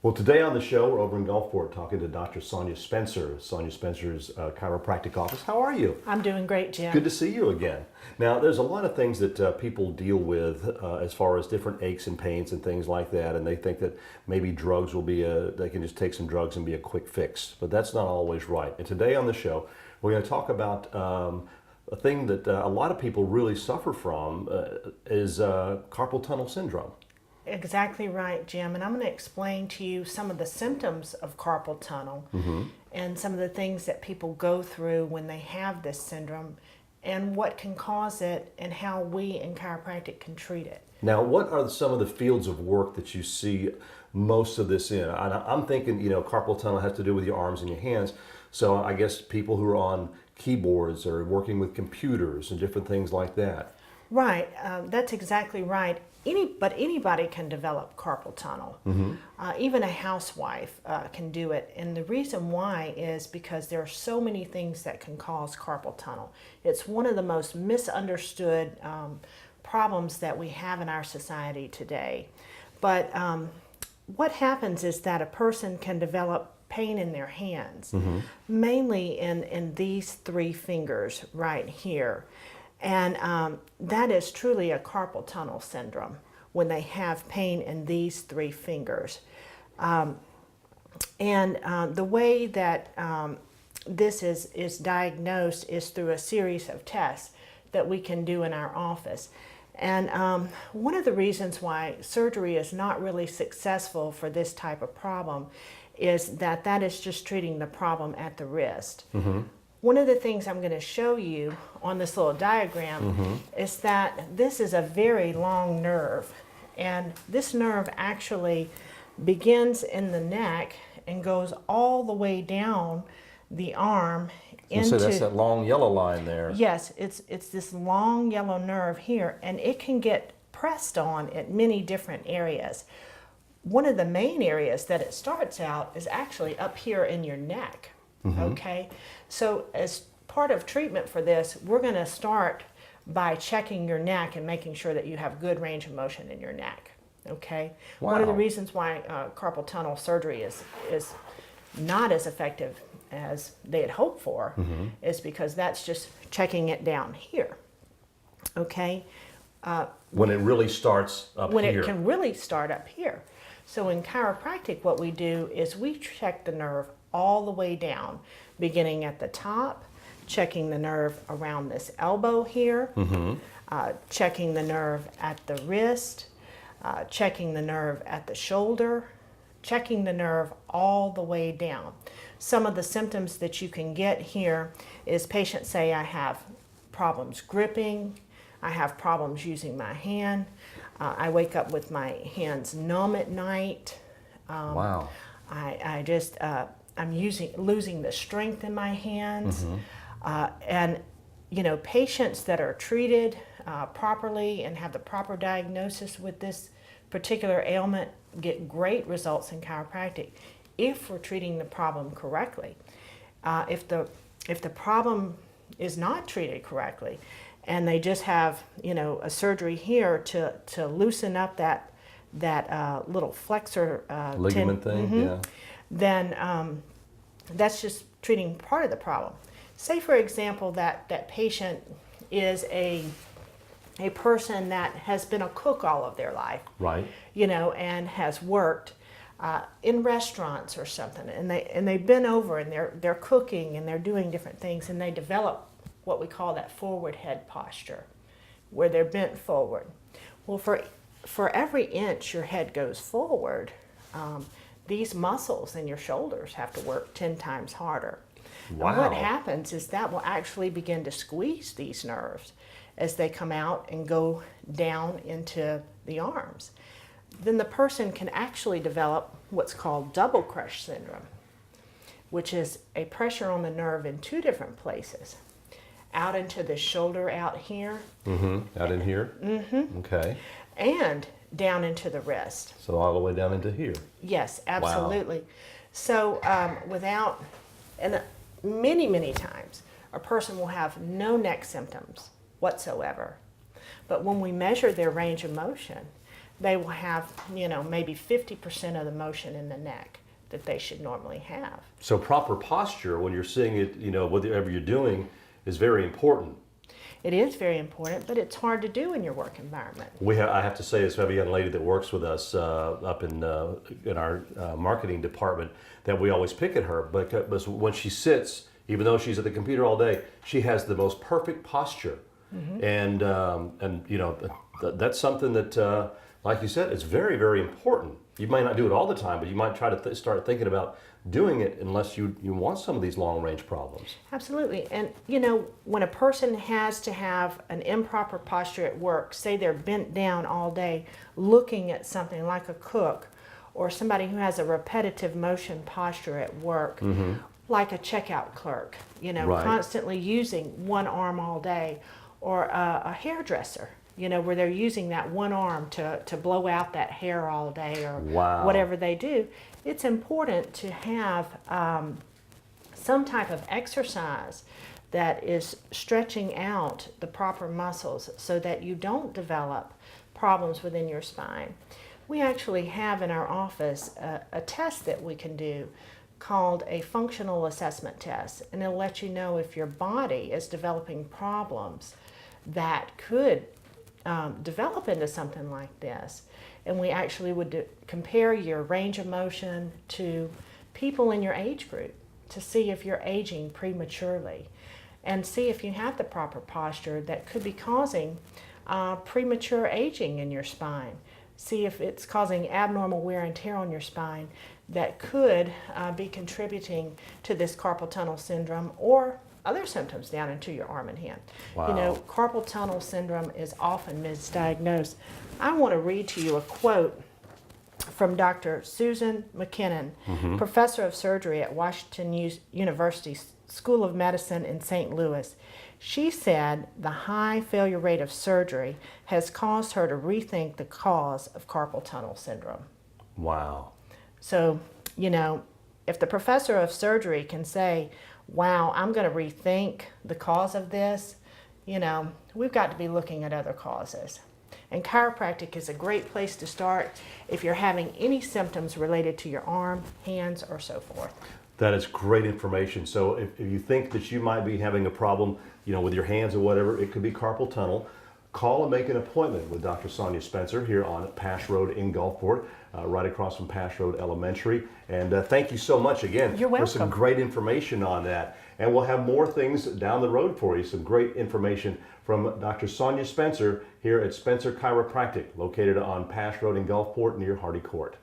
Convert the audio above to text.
Well, today on the show, we're over in Gulfport talking to Dr. Sonia Spencer, Sonia Spencer's chiropractic office. How are you? I'm doing great, Jim. Good to see you again. Now, there's a lot of things that people deal with as far as different aches and pains and things like that, and they think that maybe drugs will be they can just take some drugs and be a quick fix, but that's not always right. And today on the show, we're going to talk about a thing that a lot of people really suffer from is carpal tunnel syndrome. Exactly right, Jim. And I'm going to explain to you some of the symptoms of carpal tunnel and some of the things that people go through when they have this syndrome and what can cause it and how we in chiropractic can treat it. Now, what are some of the fields of work that you see most of this in? I'm thinking, carpal tunnel has to do with your arms and your hands. So I guess people who are on keyboards or working with computers and different things like that. Right, that's exactly right. But anybody can develop carpal tunnel. Even a housewife can do it. And the reason why is because there are so many things that can cause carpal tunnel. It's one of the most misunderstood problems that we have in our society today. But what happens is that a person can develop pain in their hands, mainly in these three fingers right here. And that is truly a carpal tunnel syndrome when they have pain in these three fingers. The way that this is diagnosed is through a series of tests that we can do in our office. And one of the reasons why surgery is not really successful for this type of problem is that is just treating the problem at the wrist. One of the things I'm going to show you on this little diagram is that this is a very long nerve, and this nerve actually begins in the neck and goes all the way down the arm into... So that's that long yellow line there. Yes, it's this long yellow nerve here, and it can get pressed on at many different areas. One of the main areas that it starts out is actually up here in your neck. Okay, so as part of treatment for this, we're going to start by checking your neck and making sure that you have good range of motion in your neck. Okay, Wow. One of the reasons why carpal tunnel surgery is not as effective as they had hoped for is because that's just checking it down here. Okay, When it really starts up when here. it can really start up here. So in chiropractic, what we do is we check the nerve all the way down, beginning at the top, checking the nerve around this elbow here, checking the nerve at the wrist, checking the nerve at the shoulder, checking the nerve all the way down. Some of the symptoms that you can get here is patients say, I have problems gripping, I have problems using my hand, I wake up with my hands numb at night. Wow. I'm losing the strength in my hands. And, patients that are treated properly and have the proper diagnosis with this particular ailment get great results in chiropractic if we're treating the problem correctly. If the problem is not treated correctly and they just have, a surgery here to loosen up that little flexor Ligament thing, yeah. Then that's just treating part of the problem. Say, for example, that patient is a person that has been a cook all of their life, Right. And has worked in restaurants or something, and they've been over and they're cooking and they're doing different things, and they develop what we call that forward head posture, where they're bent forward. Well, for every inch your head goes forward, these muscles in your shoulders have to work 10 times harder. Wow. And what happens is that will actually begin to squeeze these nerves as they come out and go down into the arms. Then the person can actually develop what's called double crush syndrome, which is a pressure on the nerve in two different places. Out into the shoulder out here. Out in here? Okay. And down into the wrist. So all the way down into here. Yes, absolutely. So many times, a person will have no neck symptoms whatsoever. But when we measure their range of motion, they will have, maybe 50% of the motion in the neck that they should normally have. So proper posture when you're seeing it, whatever you're doing, is very important. It is very important, but it's hard to do in your work environment. I have to say this, we have a young lady that works with us up in our marketing department that we always pick at her. But when she sits, even though she's at the computer all day, she has the most perfect posture. And that's something that, like you said, it's very, very important. You might not do it all the time, but you might try to start thinking about doing it unless you want some of these long-range problems. Absolutely. And, when a person has to have an improper posture at work, say they're bent down all day looking at something like a cook, or somebody who has a repetitive motion posture at work, like a checkout clerk, Right. constantly using one arm all day, or a hairdresser, where they're using that one arm to blow out that hair all day, or Wow. whatever they do. It's important to have some type of exercise that is stretching out the proper muscles so that you don't develop problems within your spine. We actually have in our office a test that we can do called a functional assessment test, and it'll let you know if your body is developing problems that could develop into something like this. And we actually would compare your range of motion to people in your age group to see if you're aging prematurely, and see if you have the proper posture that could be causing premature aging in your spine. See if it's causing abnormal wear and tear on your spine that could be contributing to this carpal tunnel syndrome or other symptoms down into your arm and hand. Wow. Carpal tunnel syndrome is often misdiagnosed. I want to read to you a quote from Dr. Susan McKinnon, professor of surgery at Washington University School of Medicine in St. Louis. She said the high failure rate of surgery has caused her to rethink the cause of carpal tunnel syndrome. Wow. So, if the professor of surgery can say, wow, I'm going to rethink the cause of this, we've got to be looking at other causes. And chiropractic is a great place to start if you're having any symptoms related to your arm, hands, or so forth. That is great information. So if you think that you might be having a problem, with your hands or whatever, it could be carpal tunnel. Call and make an appointment with Dr. Sonia Spencer here on Pash Road in Gulfport, right across from Pash Road Elementary. And thank you so much again You're for some welcome. great information on that. And we'll have more things down the road for you, some great information from Dr. Sonia Spencer here at Spencer Chiropractic, located on Pash Road in Gulfport near Hardy Court.